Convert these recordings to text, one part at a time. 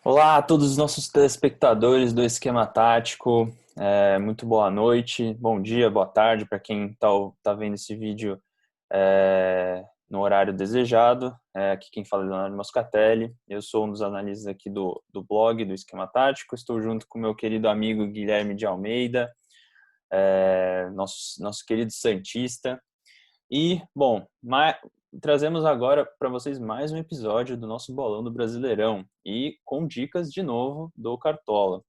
Olá a todos os nossos telespectadores do Esquema Tático. Muito boa noite, bom dia, boa tarde para quem está vendo esse vídeo no horário desejado. Aqui quem fala é Leonardo Moscatelli. Eu sou um dos analistas aqui do blog do Esquema Tático. Estou junto com meu querido amigo Guilherme de Almeida, nosso querido Santista. E, bom, trazemos agora para vocês mais um episódio do nosso Bolão do Brasileirão e com dicas de novo do Cartola.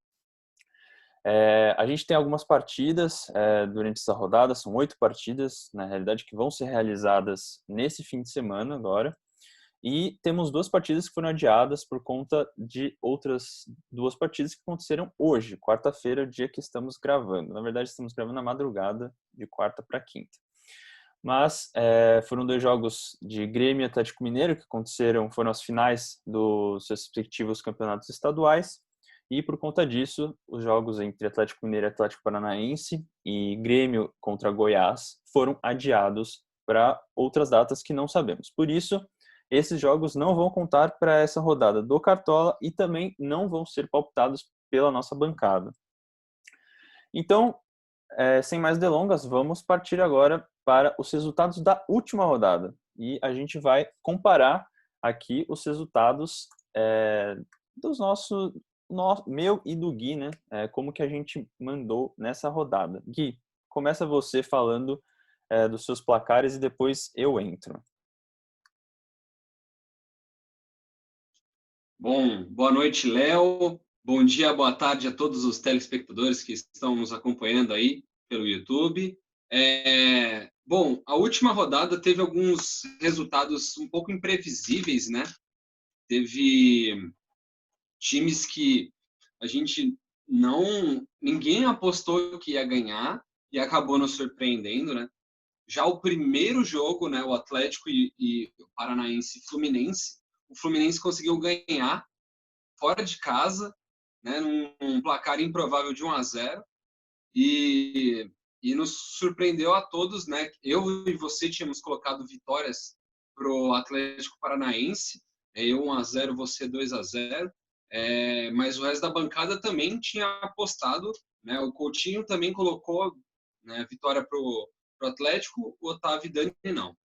A gente tem algumas partidas durante essa rodada, são 8 partidas, na realidade, que vão ser realizadas nesse fim de semana agora. E temos 2 partidas que foram adiadas por conta de outras 2 partidas que aconteceram hoje, quarta-feira, dia que estamos gravando. Na verdade, estamos gravando na madrugada de quarta para quinta. Mas foram 2 jogos de Grêmio e Atlético Mineiro que foram as finais dos seus respectivos campeonatos estaduais. E por conta disso, os jogos entre Atlético Mineiro e Atlético Paranaense e Grêmio contra Goiás foram adiados para outras datas que não sabemos. Por isso, esses jogos não vão contar para essa rodada do Cartola e também não vão ser palpitados pela nossa bancada. Então, sem mais delongas, vamos partir agora para os resultados da última rodada. E a gente vai comparar aqui os resultados dos meu e do Gui, né? Como que a gente mandou nessa rodada. Gui, começa você falando dos seus placares e depois eu entro. Bom, boa noite, Léo. Bom dia, boa tarde a todos os telespectadores que estão nos acompanhando aí pelo YouTube. Bom, a última rodada teve alguns resultados um pouco imprevisíveis, né? Teve times que a gente ninguém apostou que ia ganhar e acabou nos surpreendendo, né? Já o primeiro jogo, né, o Atlético e o Paranaense Fluminense, o Fluminense conseguiu ganhar fora de casa, né, num placar improvável de 1-0 e nos surpreendeu a todos, né? Eu e você tínhamos colocado vitórias pro Atlético Paranaense, eu 1-0, você 2-0, mas o resto da bancada também tinha apostado, né? O Coutinho também colocou, né, vitória pro Atlético, o Otávio e Dani não.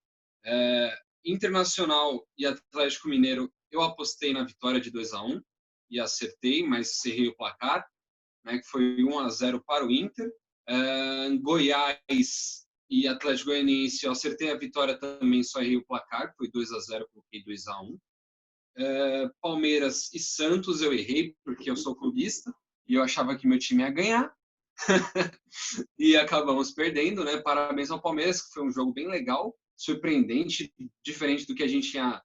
Internacional e Atlético Mineiro, eu apostei na vitória de 2-1 e acertei, mas errei o placar, né, que foi 1-0 para o Inter. Goiás e Atlético Goianiense, eu acertei a vitória também, só errei o placar, foi 2-0, coloquei 2-1. Palmeiras e Santos eu errei, porque eu sou clubista e eu achava que meu time ia ganhar. E acabamos perdendo, né? Parabéns ao Palmeiras, que foi um jogo bem legal, surpreendente, diferente do que a gente tinha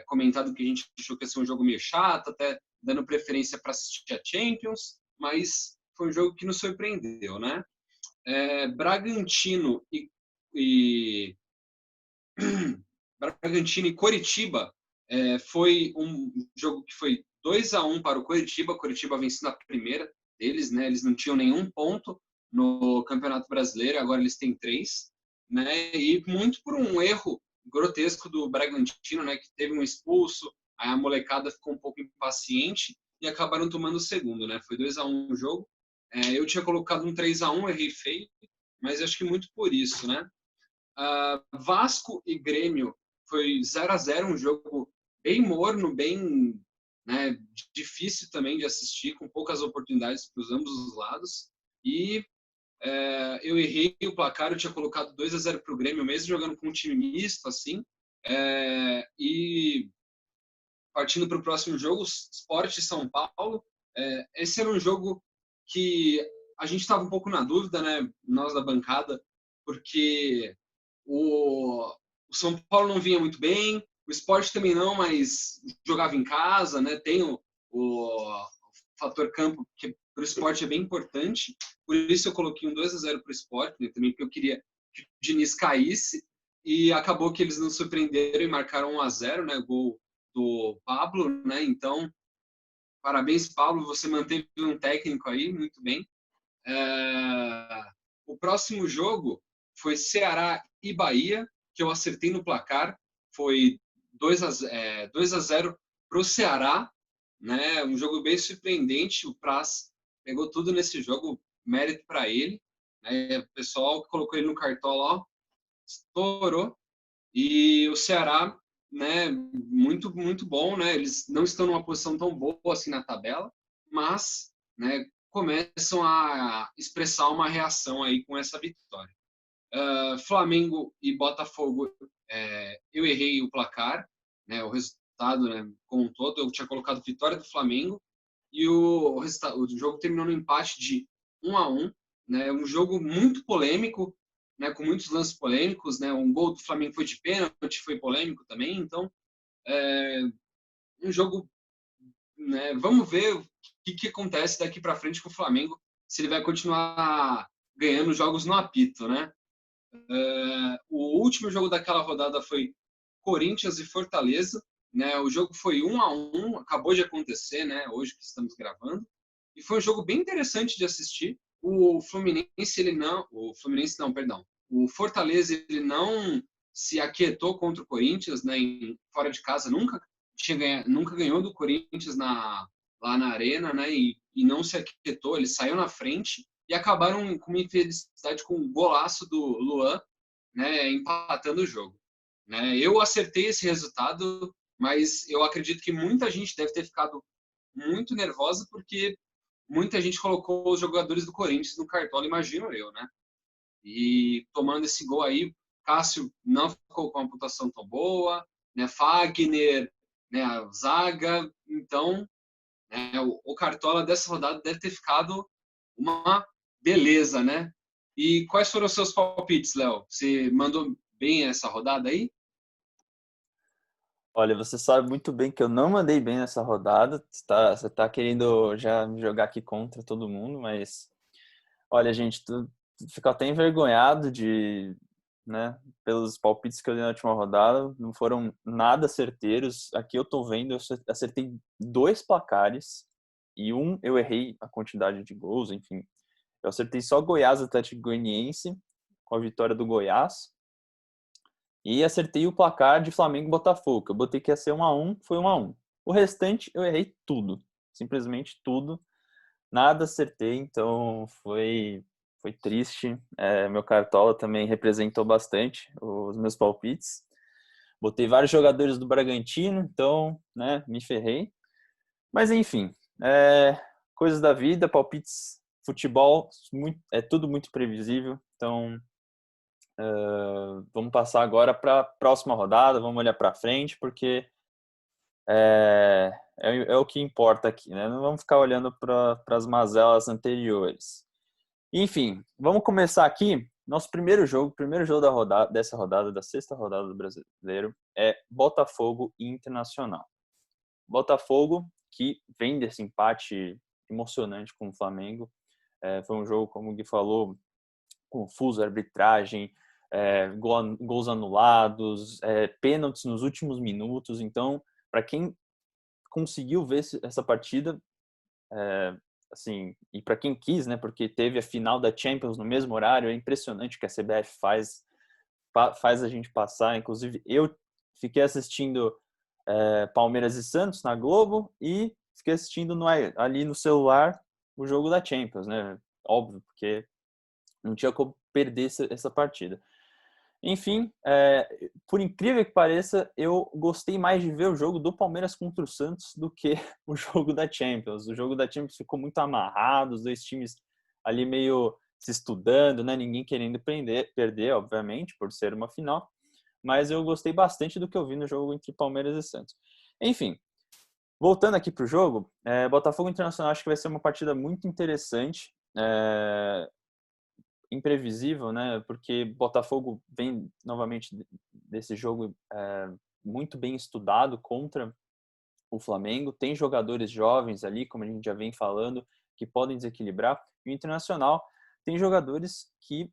comentado, que a gente achou que ia ser um jogo meio chato, até dando preferência para assistir a Champions, mas foi um jogo que nos surpreendeu, né? Bragantino e Bragantino e Coritiba foi um jogo que foi 2-1 para o Coritiba vencendo a primeira deles, né? Eles não tinham nenhum ponto no Campeonato Brasileiro, agora eles têm 3, né? E muito por um erro grotesco do Bragantino, né? Que teve um expulso, aí a molecada ficou um pouco impaciente e acabaram tomando o segundo, né? Foi 2-1 o jogo. Eu tinha colocado um 3-1, errei feio, mas acho que muito por isso, né? Vasco e Grêmio foi 0-0, um jogo bem morno, bem, né, difícil também de assistir, com poucas oportunidades para os ambos os lados. E eu errei o placar, eu tinha colocado 2-0 para o Grêmio, mesmo jogando com um time misto, assim. E partindo para o próximo jogo, Sport São Paulo. Esse era um jogo que a gente estava um pouco na dúvida, né, nós da bancada, porque o São Paulo não vinha muito bem, o Sport também não, mas jogava em casa, né? Tem o fator campo, que para o Sport é bem importante, por isso eu coloquei um 2-0 para o Sport, né? Também porque eu queria que o Diniz caísse, e acabou que eles nos surpreenderam e marcaram 1-0, né? Gol do Pablo, né? Então, parabéns, Pablo, você manteve um técnico aí, muito bem. O próximo jogo foi Ceará e Bahia, que eu acertei no placar. Foi 2-0 para o Ceará. né? Um jogo bem surpreendente. O Praz pegou tudo nesse jogo, mérito para ele. Né? O pessoal colocou ele no cartola, ó, estourou. E o Ceará, né, muito bom, né? Eles não estão numa posição tão boa assim na tabela, mas, né, começam a expressar uma reação aí com essa vitória. Flamengo e Botafogo, eu errei o placar, né, o resultado, né, como um todo, eu tinha colocado vitória do Flamengo e o jogo terminou no empate de 1-1, né, um jogo muito polêmico, né, com muitos lances polêmicos, né, um gol do Flamengo foi de pênalti, foi polêmico também, então um jogo, né, vamos ver o que acontece daqui para frente com o Flamengo, se ele vai continuar ganhando jogos no apito, né? O último jogo daquela rodada foi Corinthians e Fortaleza, né? O jogo foi 1-1, acabou de acontecer, né? Hoje que estamos gravando, e foi um jogo bem interessante de assistir. O Fortaleza ele não se aquietou contra o Corinthians, né? Fora de casa nunca ganhou do Corinthians lá na arena, né? E não se aquietou, ele saiu na frente e acabaram com uma infelicidade com um golaço do Luan, né, empatando o jogo. Né? Eu acertei esse resultado, mas eu acredito que muita gente deve ter ficado muito nervosa porque muita gente colocou os jogadores do Corinthians no cartola, imagino eu, né? E tomando esse gol aí, Cássio não ficou com uma pontuação tão boa, né? Fagner, né? A zaga, então o Cartola dessa rodada deve ter ficado uma beleza, né? E quais foram os seus palpites, Léo? Você mandou bem essa rodada aí? Olha, você sabe muito bem que eu não mandei bem nessa rodada. Você tá querendo já me jogar aqui contra todo mundo, mas olha, gente, fico até envergonhado né, pelos palpites que eu dei na última rodada. Não foram nada certeiros. Aqui eu tô vendo, eu acertei 2 placares e um eu errei a quantidade de gols, enfim. Eu acertei só Goiás Atlético Goianiense, com a vitória do Goiás. E acertei o placar de Flamengo e Botafogo. Eu botei que ia ser 1-1, foi 1-1. O restante eu errei tudo. Simplesmente tudo. Nada acertei, então foi triste. Meu Cartola também representou bastante os meus palpites. Botei vários jogadores do Bragantino, então, né, me ferrei. Mas enfim, coisas da vida, palpites, futebol, é tudo muito previsível. Então, vamos passar agora para a próxima rodada, vamos olhar para frente, porque é o que importa aqui, né? Não vamos ficar olhando para as mazelas anteriores. Enfim, vamos começar aqui. Nosso primeiro jogo dessa rodada, da sexta rodada do Brasileiro, é Botafogo e Internacional. Botafogo, que vem desse empate emocionante com o Flamengo. Foi um jogo, como o Gui falou, confuso, arbitragem, gols anulados, pênaltis nos últimos minutos. Então, para quem conseguiu ver essa partida, assim, e para quem quis, né, porque teve a final da Champions no mesmo horário, é impressionante o que a CBF faz a gente passar. Inclusive, eu fiquei assistindo Palmeiras e Santos na Globo e fiquei assistindo ali no celular o jogo da Champions, né? Óbvio, porque não tinha como perder essa partida. Enfim, por incrível que pareça, eu gostei mais de ver o jogo do Palmeiras contra o Santos do que o jogo da Champions. O jogo da Champions ficou muito amarrado, os dois times ali meio se estudando, né? Ninguém querendo perder, obviamente, por ser uma final. Mas eu gostei bastante do que eu vi no jogo entre Palmeiras e Santos. Enfim, voltando aqui para o jogo, Botafogo Internacional acho que vai ser uma partida muito interessante. Imprevisível, né? Porque Botafogo vem novamente desse jogo muito bem estudado contra o Flamengo. Tem jogadores jovens ali, como a gente já vem falando, que podem desequilibrar. E o Internacional tem jogadores que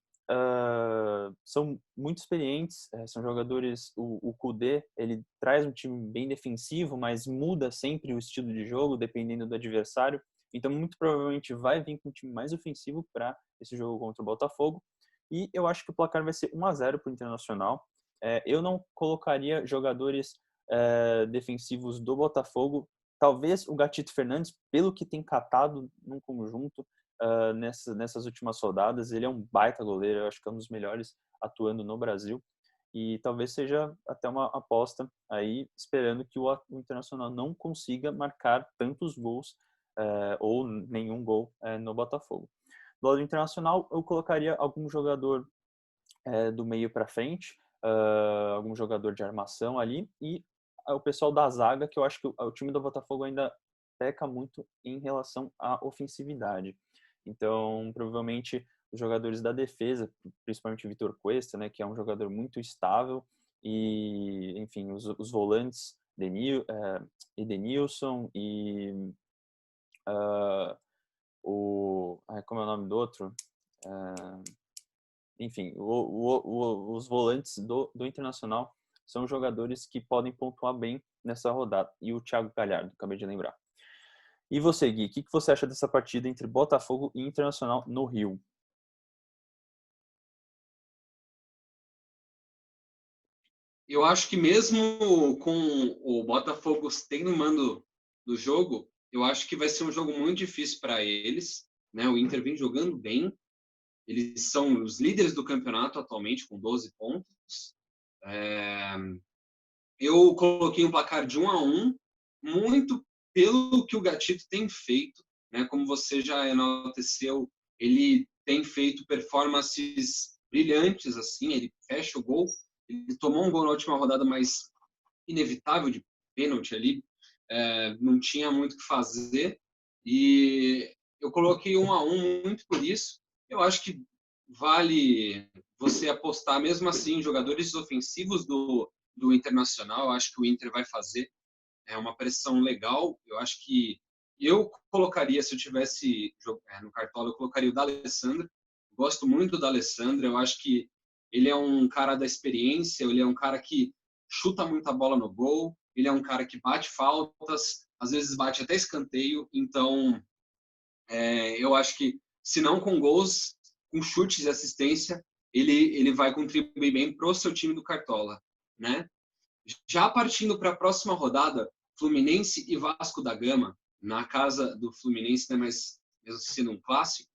são muito experientes, são jogadores. O Kudê, ele traz um time bem defensivo, mas muda sempre o estilo de jogo dependendo do adversário. Então, muito provavelmente vai vir com um time mais ofensivo para esse jogo contra o Botafogo. E eu acho que o placar vai ser 1-0 para o Internacional. Eu não colocaria jogadores defensivos do Botafogo talvez o Gatito Fernandes, pelo que tem catado num conjunto nessas últimas rodadas, ele é um baita goleiro, eu acho que é um dos melhores atuando no Brasil. E talvez seja até uma aposta aí, esperando que o Internacional não consiga marcar tantos gols ou nenhum gol no Botafogo. Do lado do Internacional, eu colocaria algum jogador do meio para frente, algum jogador de armação ali, e o pessoal da zaga, que eu acho que o time do Botafogo ainda peca muito em relação à ofensividade. Então, provavelmente, os jogadores da defesa, principalmente o Vitor Cuesta, né, que é um jogador muito estável, e, enfim, os volantes, Edenilson e como é o nome do outro? Enfim, os volantes do Internacional são jogadores que podem pontuar bem nessa rodada. E o Thiago Galhardo, acabei de lembrar. E você, Gui, o que você acha dessa partida entre Botafogo e Internacional no Rio? Eu acho que mesmo com o Botafogo tendo o mando do jogo, eu acho que vai ser um jogo muito difícil para eles, né? O Inter vem jogando bem, eles são os líderes do campeonato atualmente com 12 pontos. Eu coloquei um placar de 1-1, muito pelo que o Gatito tem feito, né? Como você já enalteceu, ele tem feito performances brilhantes, assim, ele fecha o gol, ele tomou um gol na última rodada, mas inevitável de pênalti ali, não tinha muito o que fazer, e eu coloquei 1-1 muito por isso. Eu acho que vale você apostar mesmo assim em jogadores ofensivos do Internacional. Eu acho que o Inter vai fazer uma pressão legal. Eu acho que eu colocaria, se eu tivesse no Cartola, eu colocaria o D'Alessandro. Gosto muito do D'Alessandro. Eu acho que ele é um cara da experiência, ele é um cara que chuta muita bola no gol, ele é um cara que bate faltas, às vezes bate até escanteio. Então, eu acho que, se não com gols, com chutes e assistência, ele vai contribuir bem para o seu time do Cartola, né? Já partindo para a próxima rodada, Fluminense e Vasco da Gama, na casa do Fluminense, né, mas mesmo sendo um clássico,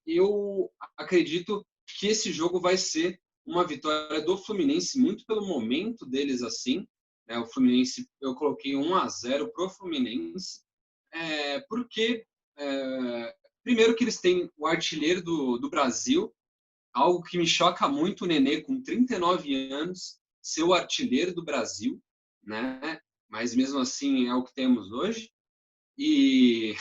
eu acredito que esse jogo vai ser uma vitória do Fluminense, muito pelo momento deles assim. Né, o Fluminense, eu coloquei 1-0 para o Fluminense, porque, primeiro, que eles têm o artilheiro do Brasil, algo que me choca muito, o Nenê, com 39 anos, ser o artilheiro do Brasil, né? Mas mesmo assim é o que temos hoje. E,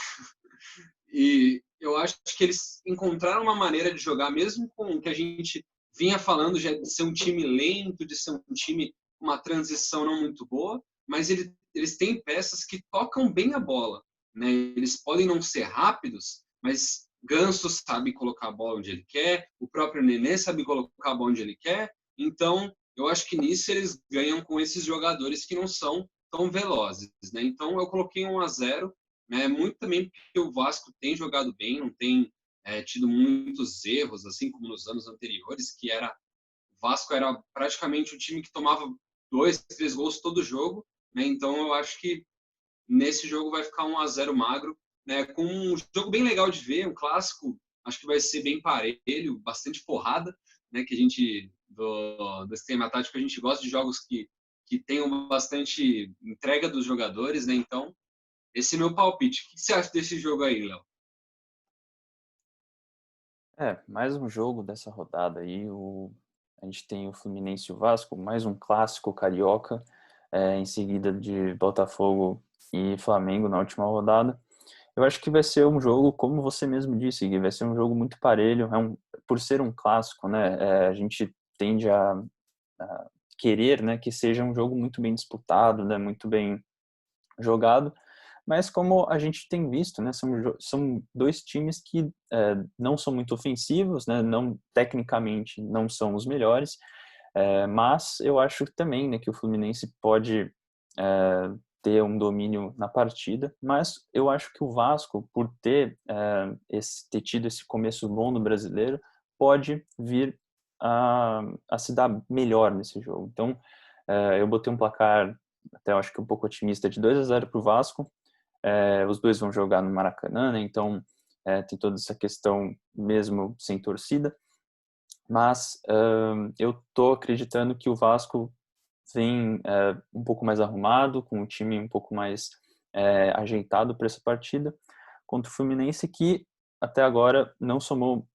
e eu acho que eles encontraram uma maneira de jogar, mesmo com o que a gente vinha falando, de ser um time lento, de ser um time com uma transição não muito boa, mas eles têm peças que tocam bem a bola. Né? Eles podem não ser rápidos, mas Ganso sabe colocar a bola onde ele quer, o próprio Nenê sabe colocar a bola onde ele quer. Então, eu acho que nisso eles ganham com esses jogadores que não são tão velozes. Né? Então, eu coloquei 1-0, né? Muito também porque o Vasco tem jogado bem, não tem tido muitos erros, assim como nos anos anteriores, que o Vasco era praticamente o time que tomava 2, 3 gols todo jogo. Né? Então, eu acho que nesse jogo vai ficar 1-0 magro, né? Com um jogo bem legal de ver, um clássico. Acho que vai ser bem parelho, bastante porrada, né? Que a gente do esquema tático, a gente gosta de jogos que tenham bastante entrega dos jogadores, né? Então, esse é meu palpite. O que você acha desse jogo aí, Léo? Mais um jogo dessa rodada aí. A gente tem o Fluminense e o Vasco, mais um clássico carioca, em seguida de Botafogo e Flamengo na última rodada. Eu acho que vai ser um jogo, como você mesmo disse, Gui, vai ser um jogo muito parelho. Por ser um clássico, né, a gente tende a querer, né, que seja um jogo muito bem disputado, né, muito bem jogado. Mas como a gente tem visto, né, são dois times que não são muito ofensivos, né, não, tecnicamente não são os melhores, mas eu acho também, né, que o Fluminense pode ter um domínio na partida, mas eu acho que o Vasco, por ter tido esse começo bom no Brasileiro, pode vir a se dar melhor nesse jogo. Então, eu botei um placar até eu acho que um pouco otimista, de 2-0 para o Vasco. Os dois vão jogar no Maracanã, né? Então tem toda essa questão mesmo sem torcida. Mas eu tô acreditando que o Vasco vem um pouco mais arrumado, com o time um pouco mais ajeitado para essa partida, contra o Fluminense, que até agora não somou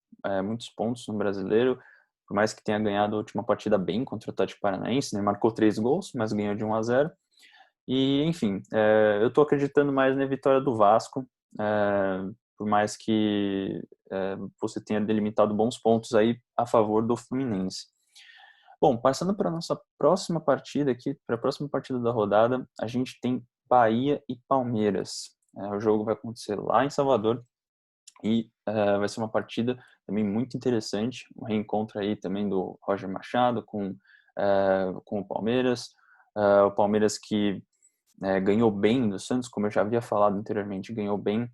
muitos pontos no Brasileiro, por mais que tenha ganhado a última partida bem contra o Atlético Paranaense, né? Marcou 3 gols, mas ganhou de 1-0. E, enfim, eu estou acreditando mais na vitória do Vasco, por mais que você tenha delimitado bons pontos aí a favor do Fluminense. Bom, passando para a nossa próxima partida aqui, para a próxima partida da rodada, a gente tem Bahia e Palmeiras. O jogo vai acontecer lá em Salvador e vai ser uma partida também muito interessante, um reencontro aí também do Roger Machado com o Palmeiras. O Palmeiras que ganhou bem do Santos, como eu já havia falado anteriormente, ganhou bem.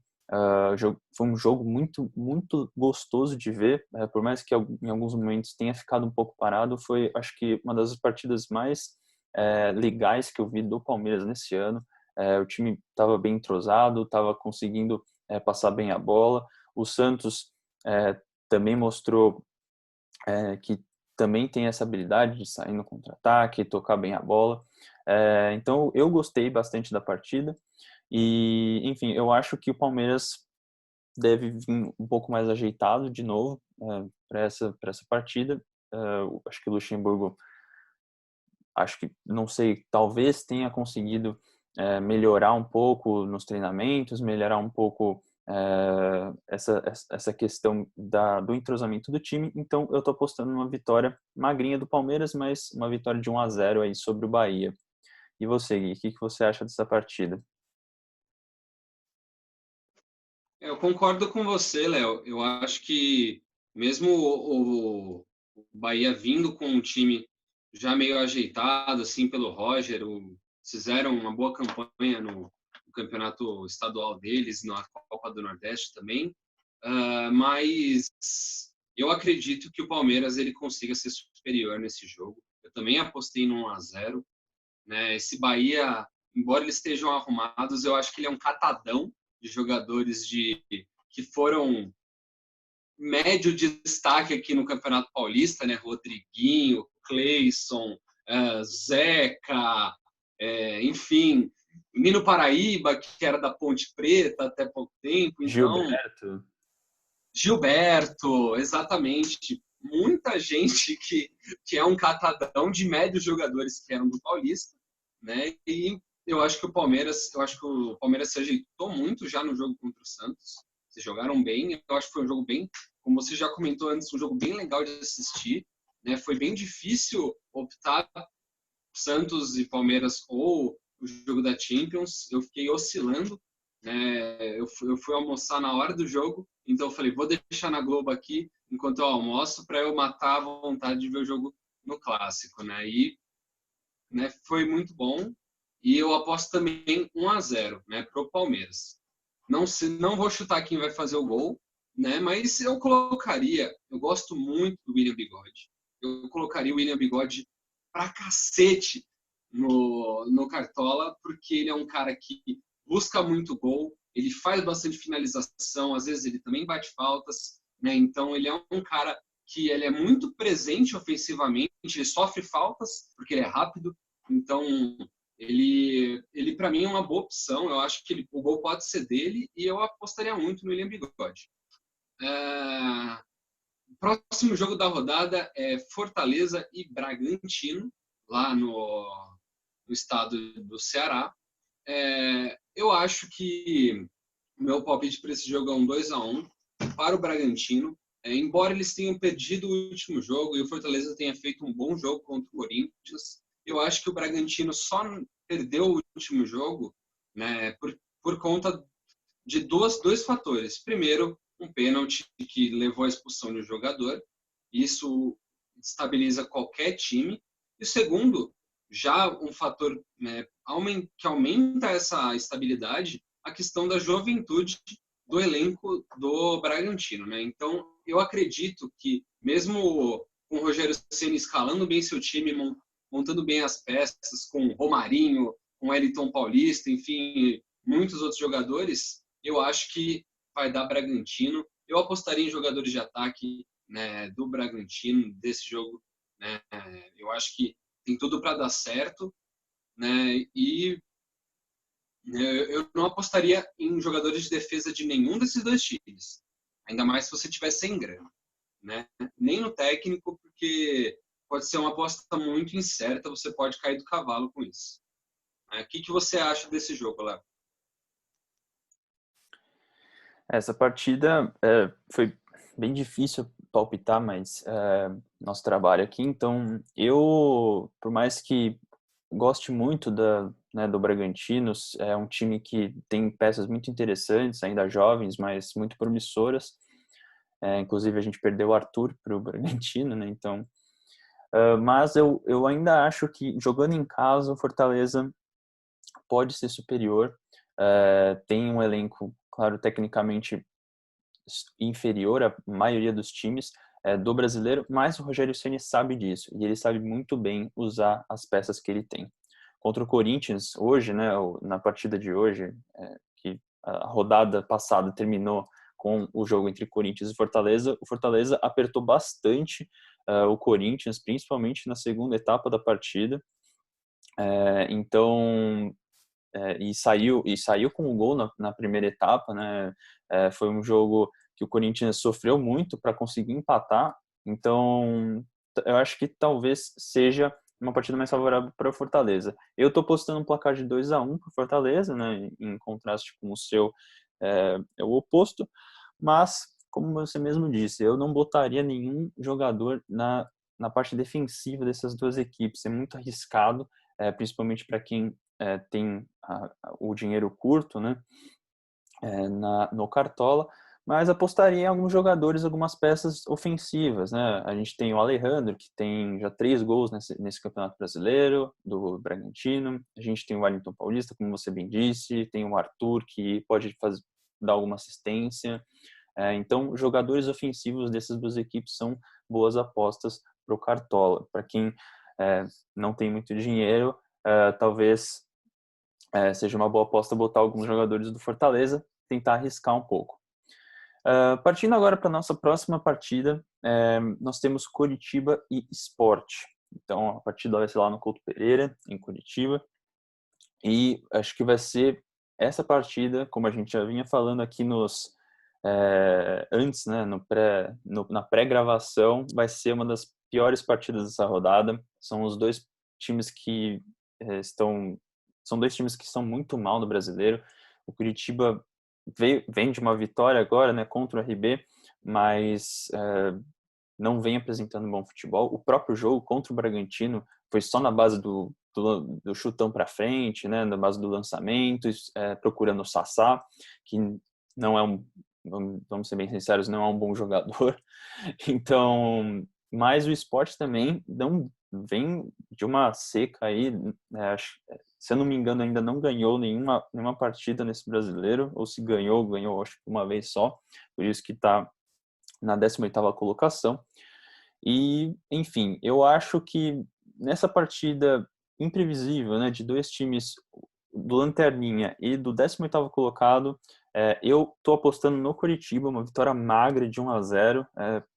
Foi um jogo muito, muito gostoso de ver, por mais que em alguns momentos tenha ficado um pouco parado, foi, acho que, uma das partidas mais legais que eu vi do Palmeiras nesse ano. O time estava bem entrosado, estava conseguindo passar bem a bola. O Santos também mostrou que também tem essa habilidade de sair no contra-ataque, tocar bem a bola. Então, eu gostei bastante da partida. E, enfim, eu acho que o Palmeiras deve vir um pouco mais ajeitado de novo para essa partida. Acho que o Luxemburgo, acho que, não sei, talvez tenha conseguido melhorar um pouco nos treinamentos, melhorar um pouco essa questão do entrosamento do time. Então, eu estou apostando numa vitória magrinha do Palmeiras, mas uma vitória de 1-0 aí sobre o Bahia. E você, Gui, o que você acha dessa partida? Eu concordo com você, Léo. Eu acho que mesmo o Bahia vindo com um time já meio ajeitado, assim, pelo Roger, fizeram uma boa campanha no campeonato estadual deles, na Copa do Nordeste também. Mas eu acredito que o Palmeiras ele consiga ser superior nesse jogo. Eu também apostei no 1-0, né? Esse Bahia, embora eles estejam arrumados, eu acho que ele é um catadão de jogadores que foram médio de destaque aqui no Campeonato Paulista, né? Rodriguinho, Cleison, Zeca, enfim, Nino Paraíba, que era da Ponte Preta até pouco tempo, então Gilberto, exatamente. Muita gente que é um catadão de médios jogadores que eram do Paulista, né? E eu acho que o Palmeiras se ajeitou muito já no jogo contra o Santos. Vocês jogaram bem. Eu acho que foi um jogo bem, como você já comentou antes, um jogo bem legal de assistir, né? Foi bem difícil optar Santos e Palmeiras ou o jogo da Champions. Eu fiquei oscilando, né? Eu fui almoçar na hora do jogo, então eu falei, vou deixar na Globo aqui enquanto eu almoço para eu matar a vontade de ver o jogo no clássico, né? E, né, foi muito bom. E eu aposto também 1-0, né, pro Palmeiras. Não vou chutar quem vai fazer o gol, né? Mas eu gosto muito do William Bigode. Eu colocaria o William Bigode pra cacete no Cartola, porque ele é um cara que busca muito gol, ele faz bastante finalização, às vezes ele também bate faltas, né? Então ele é um cara que ele é muito presente ofensivamente, ele sofre faltas porque ele é rápido, então ele para mim é uma boa opção. Eu acho que o gol pode ser dele e eu apostaria muito no William Bigode. O próximo jogo da rodada é Fortaleza e Bragantino, lá no estado do Ceará. Eu acho que o meu palpite para esse jogo é um 2-1 para o Bragantino. Embora eles tenham perdido o último jogo e o Fortaleza tenha feito um bom jogo contra o Corinthians, eu acho que o Bragantino só perdeu o último jogo, né, por conta de dois fatores. Primeiro, um pênalti que levou à expulsão de um jogador. Isso estabiliza qualquer time. E o segundo, já um fator, né, que aumenta essa estabilidade, a questão da juventude do elenco do Bragantino, né? Então, eu acredito que mesmo com o Rogério Ceni escalando bem seu time, montando bem as peças, com Romarinho, um Wellington Paulista, enfim, muitos outros jogadores, eu acho que vai dar Bragantino. Eu apostaria em jogadores de ataque, né, do Bragantino, desse jogo. Né? Eu acho que tem tudo para dar certo. Né? E eu não apostaria em jogadores de defesa de nenhum desses dois times. Ainda mais se você tiver sem grana. Né? Nem no técnico, porque pode ser uma aposta muito incerta, você pode cair do cavalo com isso. O que você acha desse jogo, Léo? Essa partida foi bem difícil palpitar, mas nosso trabalho aqui, então eu, por mais que goste muito do Bragantino, é um time que tem peças muito interessantes, ainda jovens, mas muito promissoras. Inclusive a gente perdeu o Arthur para o Bragantino, né? Então, mas eu ainda acho que jogando em casa o Fortaleza pode ser superior. Tem um elenco, claro, tecnicamente inferior à maioria dos times do brasileiro, mas o Rogério Ceni sabe disso e ele sabe muito bem usar as peças que ele tem. Contra o Corinthians hoje, né, na partida de hoje, que a rodada passada terminou com o jogo entre Corinthians e Fortaleza, o Fortaleza apertou bastante o Corinthians, principalmente na segunda etapa da partida. Então, e saiu com o gol na primeira etapa, né? Foi um jogo que o Corinthians sofreu muito para conseguir empatar. Então, eu acho que talvez seja uma partida mais favorável para o Fortaleza. Eu estou postando um placar de 2-1 para o Fortaleza, né? Em contraste com o seu, é o oposto. Mas, como você mesmo disse, eu não botaria nenhum jogador na parte defensiva dessas duas equipes. É muito arriscado, principalmente para quem tem o dinheiro curto, né, no Cartola, mas apostaria em alguns jogadores, algumas peças ofensivas, né? A gente tem o Alejandro, que tem já 3 gols nesse Campeonato Brasileiro, do Bragantino. A gente tem o Wellington Paulista, como você bem disse, tem o Arthur, que pode dar alguma assistência. Então, jogadores ofensivos dessas duas equipes são boas apostas para o Cartola. Para quem não tem muito dinheiro, talvez seja uma boa aposta botar alguns jogadores do Fortaleza, tentar arriscar um pouco. Partindo agora para a nossa próxima partida, nós temos Coritiba e Sport. Então, a partida vai ser lá no Couto Pereira, em Curitiba. E acho que vai ser essa partida, como a gente já vinha falando aqui antes, né, na pré-gravação, vai ser uma das piores partidas dessa rodada. São os dois times que são dois times que estão muito mal no Brasileiro. O Curitiba vem de uma vitória agora, né, contra o RB, mas não vem apresentando bom futebol. O próprio jogo contra o Bragantino foi só na base do chutão para frente, né, na base do lançamento, procurando o Sassá, que não é vamos ser bem sinceros, não é um bom jogador. Então, mas o Sport também não vem de uma seca aí, né, se eu não me engano, ainda não ganhou nenhuma partida nesse Brasileiro, ou se ganhou acho que uma vez só, por isso que está na 18ª colocação. E, enfim, eu acho que nessa partida imprevisível, né, de dois times, do Lanterninha e do 18º colocado, eu estou apostando no Coritiba, uma vitória magra de 1-0,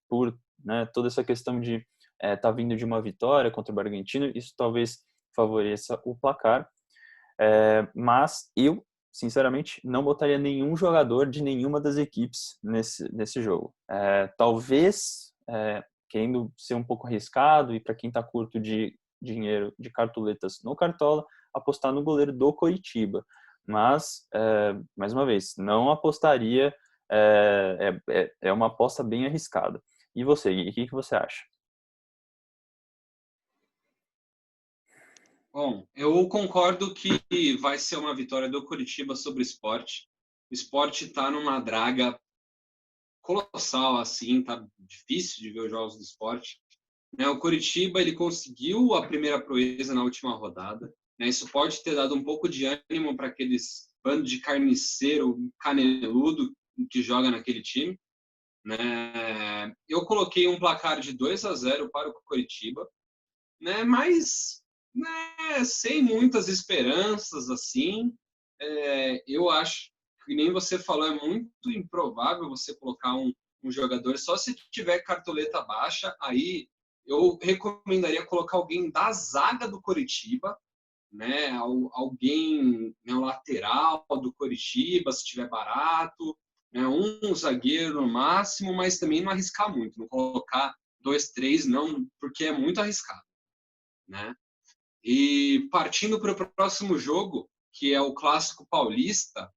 por, né, toda essa questão de tá vindo de uma vitória contra o Bragantino, isso talvez favoreça o placar, mas eu, sinceramente, não botaria nenhum jogador de nenhuma das equipes nesse jogo. Talvez, querendo ser um pouco arriscado e para quem está curto de dinheiro, de cartoletas no Cartola, apostar no goleiro do Coritiba. Mas, mais uma vez, não apostaria, é uma aposta bem arriscada. E você, Gui, o que você acha? Bom, eu concordo que vai ser uma vitória do Coritiba sobre o Sport. O Sport está numa draga colossal, assim, tá difícil de ver os jogos do Sport. Né, o Coritiba ele conseguiu a primeira proeza na última rodada. Né, isso pode ter dado um pouco de ânimo para aqueles bando de carniceiro caneludo que joga naquele time. Né? Eu coloquei um placar de 2-0 para o Coritiba, né? Mas né, sem muitas esperanças, assim. Eu acho que nem você falou, é muito improvável você colocar um jogador, só se tiver cartoleta baixa, aí eu recomendaria colocar alguém da zaga do Coritiba, né? Alguém, né, um lateral do Coritiba, se tiver barato, né? Um zagueiro no máximo, mas também não arriscar muito, não colocar dois, três, não, porque é muito arriscado, né? E partindo para o próximo jogo, que é o Clássico Paulista,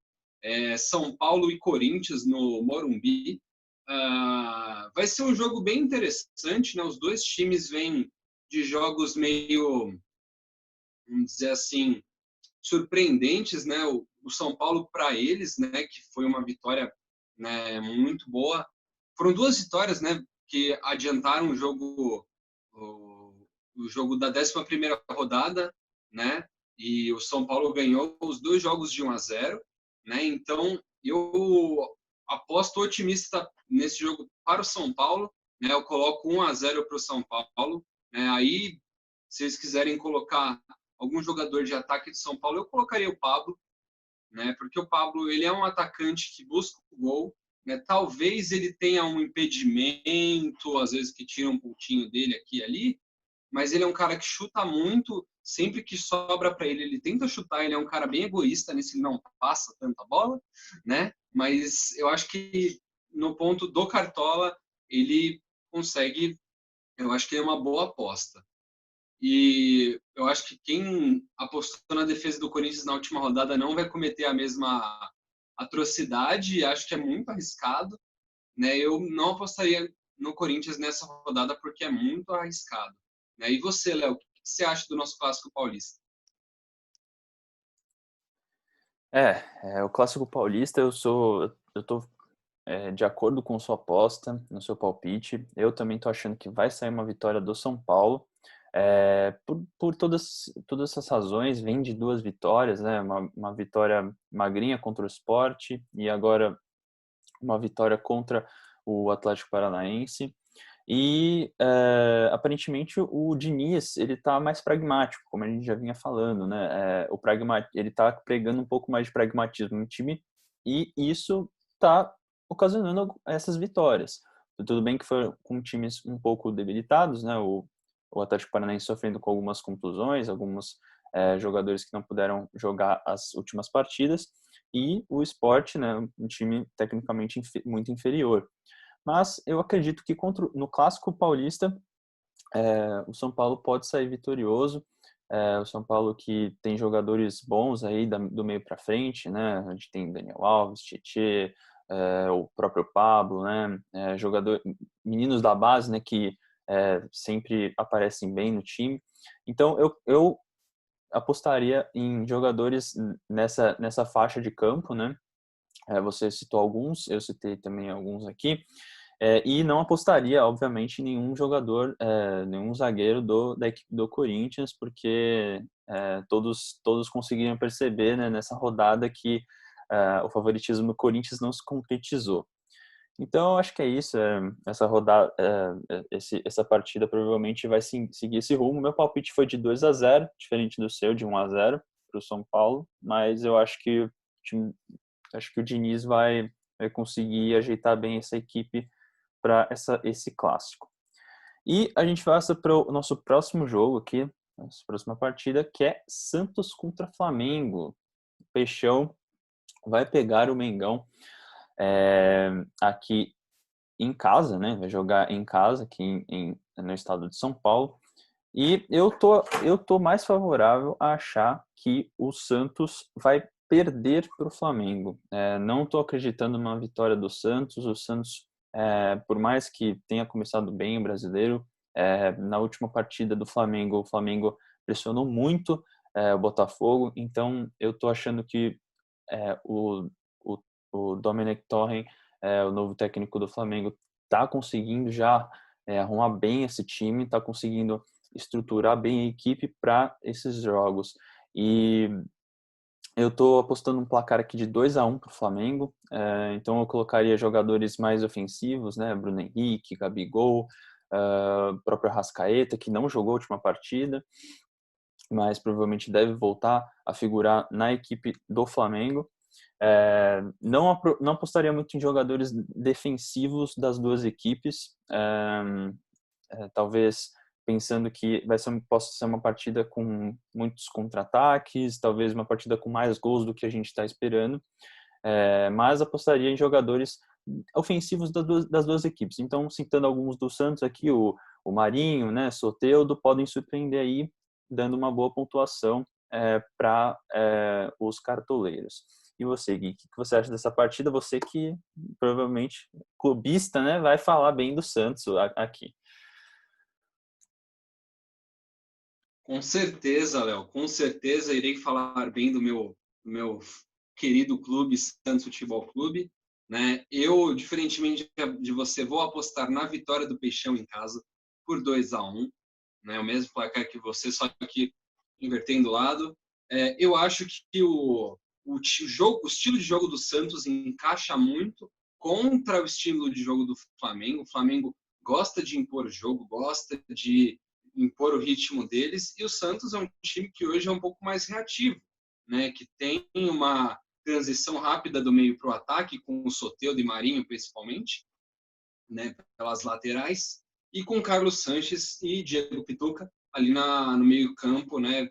São Paulo e Corinthians no Morumbi. Vai ser um jogo bem interessante, né? Os dois times vêm de jogos meio, vamos dizer assim, surpreendentes, né? O São Paulo para eles, né? Que foi uma vitória, né, muito boa. Foram duas vitórias, né? Que adiantaram o jogo da 11ª rodada, né? E o São Paulo ganhou os dois jogos de 1-0, né? Então eu aposto otimista nesse jogo para o São Paulo, né? Eu coloco 1-0 para o São Paulo, né? Aí, se eles quiserem colocar algum jogador de ataque de São Paulo, eu colocaria o Pablo, né? Porque o Pablo ele é um atacante que busca o gol, né? Talvez ele tenha um impedimento, às vezes que tira um pontinho dele aqui e ali, mas ele é um cara que chuta muito, sempre que sobra para ele, ele tenta chutar, ele é um cara bem egoísta, nesse ele não passa tanta bola, né? Mas eu acho que no ponto do Cartola, ele consegue, eu acho que é uma boa aposta. E eu acho que quem apostou na defesa do Corinthians na última rodada não vai cometer a mesma atrocidade, acho que é muito arriscado, né? Eu não apostaria no Corinthians nessa rodada porque é muito arriscado, né? E você, Léo, o que você acha do nosso clássico paulista? O clássico paulista, eu tô de acordo com sua aposta, no seu palpite. Eu também tô achando que vai sair uma vitória do São Paulo. Por todas essas razões, vem de duas vitórias, né? Uma vitória magrinha contra o Sport e agora uma vitória contra o Atlético Paranaense. E aparentemente o Diniz ele está mais pragmático, como a gente já vinha falando, né? Ele está pregando um pouco mais de pragmatismo no time e isso está ocasionando essas vitórias. Tudo bem que foi com times um pouco debilitados, né? O Atlético Paranaense sofrendo com algumas contusões, alguns jogadores que não puderam jogar as últimas partidas e o Sport, né? Um time tecnicamente muito inferior. Mas eu acredito que no Clássico Paulista, o São Paulo pode sair vitorioso. O São Paulo que tem jogadores bons aí do meio para frente, né? A gente tem Daniel Alves, Tietê, o próprio Pablo, né? Meninos da base, né? Que sempre aparecem bem no time. Então eu apostaria em jogadores nessa faixa de campo, né? Você citou alguns, eu citei também alguns aqui. E não apostaria, obviamente, em nenhum jogador, nenhum zagueiro da equipe do Corinthians, porque todos conseguiram perceber, né, nessa rodada que o favoritismo do Corinthians não se concretizou. Então, eu acho que é isso. Essa rodada, essa partida provavelmente vai seguir esse rumo. Meu palpite foi de 2-0, diferente do seu, de 1-0 para o São Paulo, mas eu acho que o Diniz vai conseguir ajeitar bem essa equipe para esse clássico. E a gente passa para o nosso próximo jogo aqui, nossa próxima partida, que é Santos contra Flamengo. O Peixão vai pegar o Mengão aqui em casa, né? Vai jogar em casa aqui no estado de São Paulo. E eu tô mais favorável a achar que o Santos vai perder para o Flamengo. Não estou acreditando numa vitória do Santos. O Santos, por mais que tenha começado bem o brasileiro, na última partida do Flamengo, o Flamengo pressionou muito o Botafogo. Então, eu estou achando que o, o, o Domenech Torren, o novo técnico do Flamengo, está conseguindo já arrumar bem esse time, está conseguindo estruturar bem a equipe para esses jogos. E eu estou apostando um placar aqui de 2-1 para o Flamengo, então eu colocaria jogadores mais ofensivos, né? Bruno Henrique, Gabigol, próprio Arrascaeta, que não jogou a última partida. mas provavelmente deve voltar a figurar na equipe do Flamengo. Não apostaria muito em jogadores defensivos das duas equipes, talvez pensando que possa ser uma partida com muitos contra-ataques, talvez uma partida com mais gols do que a gente está esperando, mas apostaria em jogadores ofensivos das duas equipes. Então, citando alguns do Santos aqui, o Marinho, né, Soteldo, podem surpreender aí, dando uma boa pontuação para os cartoleiros. E você, Gui, o que você acha dessa partida? Você que provavelmente clubista, né, vai falar bem do Santos aqui. Com certeza, Léo, com certeza irei falar bem do meu querido clube, Santos Futebol Clube, né? Eu, diferentemente de você, vou apostar na vitória do Peixão em casa por 2-1, né? O mesmo placar que você, só que invertendo o lado. Eu acho que o estilo de jogo do Santos encaixa muito contra o estilo de jogo do Flamengo. O Flamengo gosta de impor jogo, gosta de impor o ritmo deles, e o Santos é um time que hoje é um pouco mais reativo, né? Que tem uma transição rápida do meio para o ataque, com o Soteldo e Marinho principalmente, né? Pelas laterais, e com Carlos Sanches e Diego Pituca ali no meio campo, né?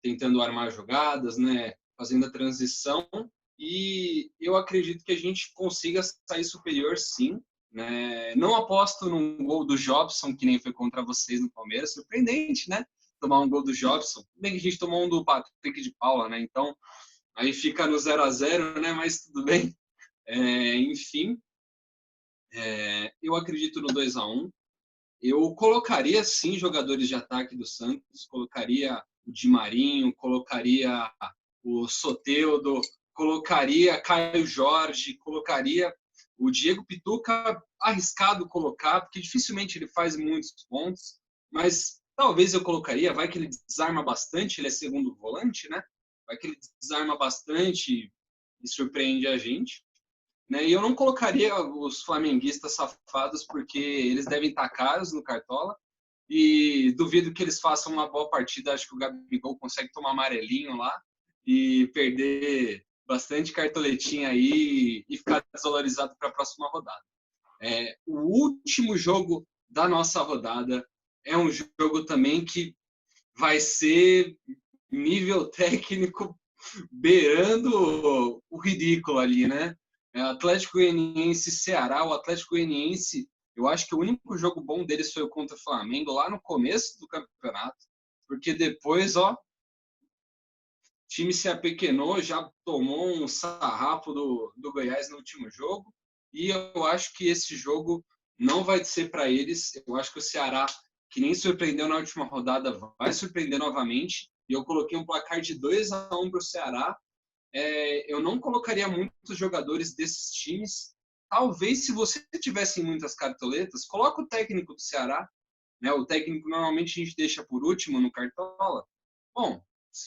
Tentando armar jogadas, né? Fazendo a transição, e eu acredito que a gente consiga sair superior, sim, né? Não aposto num gol do Jobson, que nem foi contra vocês no Palmeiras. Surpreendente, né? Tomar um gol do Jobson. Bem que a gente tomou um do Patrick de Paula, né? Então, aí fica no 0-0, né? Mas tudo bem. Enfim, eu acredito no 2-1. Eu colocaria, sim, jogadores de ataque do Santos. Colocaria o Di Marinho, colocaria o Soteldo, colocaria Caio Jorge, colocaria o Diego Pituca, arriscado colocar, porque dificilmente ele faz muitos pontos, mas talvez eu colocaria, vai que ele desarma bastante, ele é segundo volante, né? Vai que ele desarma bastante e surpreende a gente. Né? E eu não colocaria os flamenguistas safados, porque eles devem estar caros no Cartola, e duvido que eles façam uma boa partida. Acho que o Gabigol consegue tomar amarelinho lá e perder bastante cartoletinha aí e ficar desvalorizado para a próxima rodada. O último jogo da nossa rodada é um jogo também que vai ser nível técnico beirando o ridículo ali, né? Atlético Goianiense e Ceará. O Atlético Goianiense, eu acho que o único jogo bom deles foi o contra o Flamengo, lá no começo do campeonato, porque depois, ó, o time se apequenou, já tomou um sarrafo do Goiás no último jogo, e eu acho que esse jogo não vai ser para eles. Eu acho que o Ceará, que nem surpreendeu na última rodada, vai surpreender novamente, e eu coloquei um placar de 2-1 para o Ceará. Eu não colocaria muitos jogadores desses times. Talvez, se você tivesse muitas cartoletas, coloca o técnico do Ceará, né? O técnico normalmente a gente deixa por último no Cartola. Bom,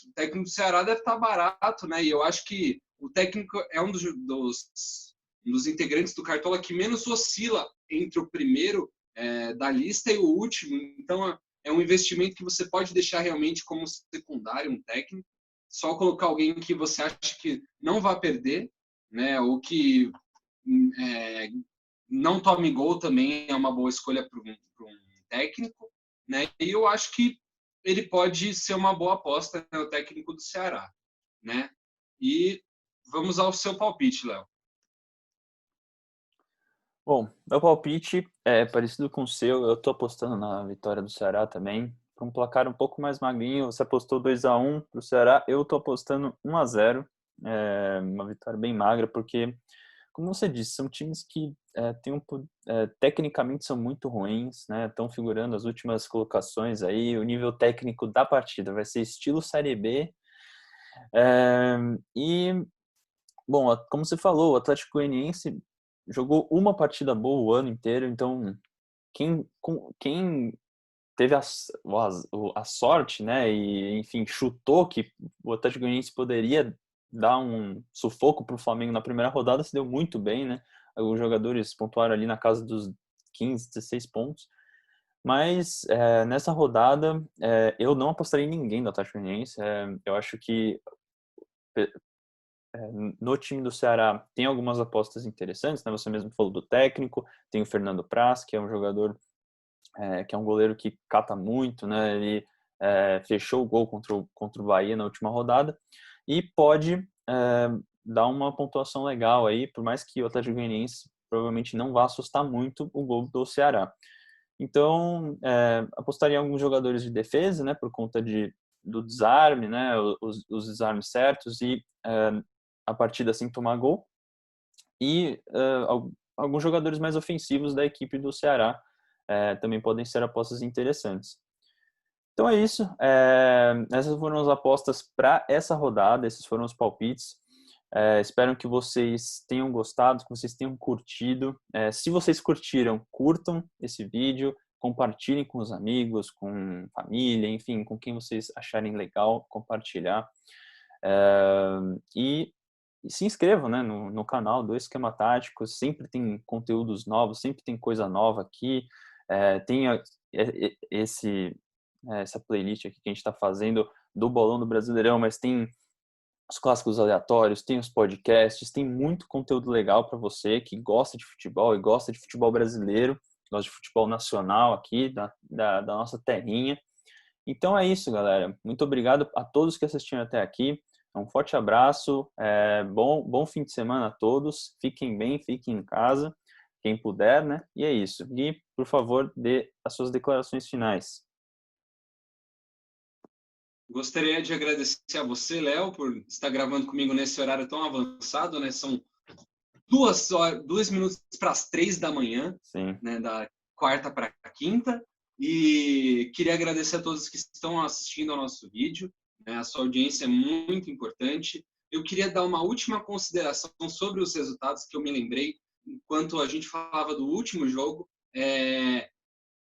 o técnico do Ceará deve estar barato, né? E eu acho que o técnico é um dos integrantes do Cartola que menos oscila entre o primeiro da lista e o último. Então, é um investimento que você pode deixar realmente como secundário, um técnico. Só colocar alguém que você acha que não vai perder, né? Ou que não tome gol também é uma boa escolha para um técnico, né? E eu acho que ele pode ser uma boa aposta, né, o técnico do Ceará, né? E vamos ao seu palpite, Léo. Bom, meu palpite é parecido com o seu. Eu tô apostando na vitória do Ceará também. Para um placar um pouco mais magrinho, você apostou 2-1 para o Ceará. Eu tô apostando 1-0. Uma vitória bem magra, porque, como você disse, são times que tecnicamente são muito ruins, né? Estão figurando as últimas colocações aí. O nível técnico da partida vai ser estilo Série B. E, bom, como você falou, o Atlético Goianiense jogou uma partida boa o ano inteiro, então quem teve a sorte, né, e enfim, chutou que o Atlético Goianiense poderia dar um sufoco para o Flamengo na primeira rodada, se deu muito bem, né? Os jogadores pontuaram ali na casa dos 15, 16 pontos, Mas nessa rodada eu não apostaria em ninguém do Atlético Goianiense. Eu acho que no time do Ceará tem algumas apostas interessantes, né? Você mesmo falou do técnico, tem o Fernando Praz, que é um jogador, que é um goleiro que cata muito, né? Ele fechou o gol contra o Bahia na última rodada e pode dar uma pontuação legal aí, por mais que o Atlético Goianiense provavelmente não vá assustar muito o gol do Ceará. Então, apostaria em alguns jogadores de defesa, né? Por conta do desarme, né? Os desarmes certos e a partida sem tomar gol. E alguns jogadores mais ofensivos da equipe do Ceará também podem ser apostas interessantes. Então é isso. Essas foram as apostas para essa rodada. Esses foram os palpites. Espero que vocês tenham gostado, que vocês tenham curtido. Se vocês curtiram, curtam esse vídeo, compartilhem com os amigos, com família, enfim, com quem vocês acharem legal compartilhar. E se inscrevam, né, no canal do Esquema Tático. Sempre tem conteúdos novos, sempre tem coisa nova aqui. Tem essa playlist aqui que a gente está fazendo do Bolão do Brasileirão, mas tem os clássicos aleatórios, tem os podcasts, tem muito conteúdo legal para você que gosta de futebol e gosta de futebol brasileiro, gosta de futebol nacional aqui, da nossa terrinha. Então é isso, galera. Muito obrigado a todos que assistiram até aqui. Um forte abraço, bom fim de semana a todos. Fiquem bem, fiquem em casa, quem puder, né? E é isso. Gui, por favor, dê as suas declarações finais. Gostaria de agradecer a você, Léo, por estar gravando comigo nesse horário tão avançado, né? São 2 minutos para as 3 da manhã, Sim. né? Da quarta para a quinta. E queria agradecer a todos que estão assistindo ao nosso vídeo, né? A sua audiência é muito importante. Eu queria dar uma última consideração sobre os resultados que eu me lembrei enquanto a gente falava do último jogo.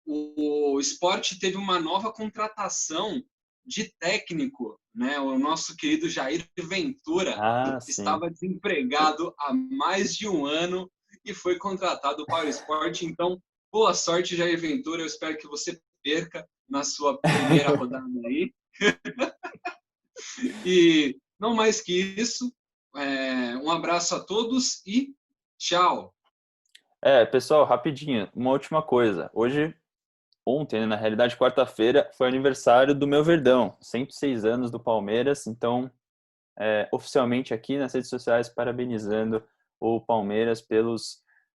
O Sport teve uma nova contratação de técnico, né? O nosso querido Jair Ventura estava desempregado há mais de um ano e foi contratado para o Sport. Então, boa sorte, Jair Ventura. Eu espero que você perca na sua primeira rodada aí. E não mais que isso, um abraço a todos e tchau. Pessoal, rapidinho, uma última coisa. Ontem, né, na realidade, quarta-feira, foi aniversário do meu Verdão, 106 anos do Palmeiras. Então, oficialmente aqui nas redes sociais, parabenizando o Palmeiras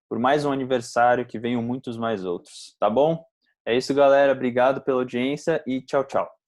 por mais um aniversário, que venham muitos mais outros, tá bom? É isso, galera. Obrigado pela audiência e tchau, tchau.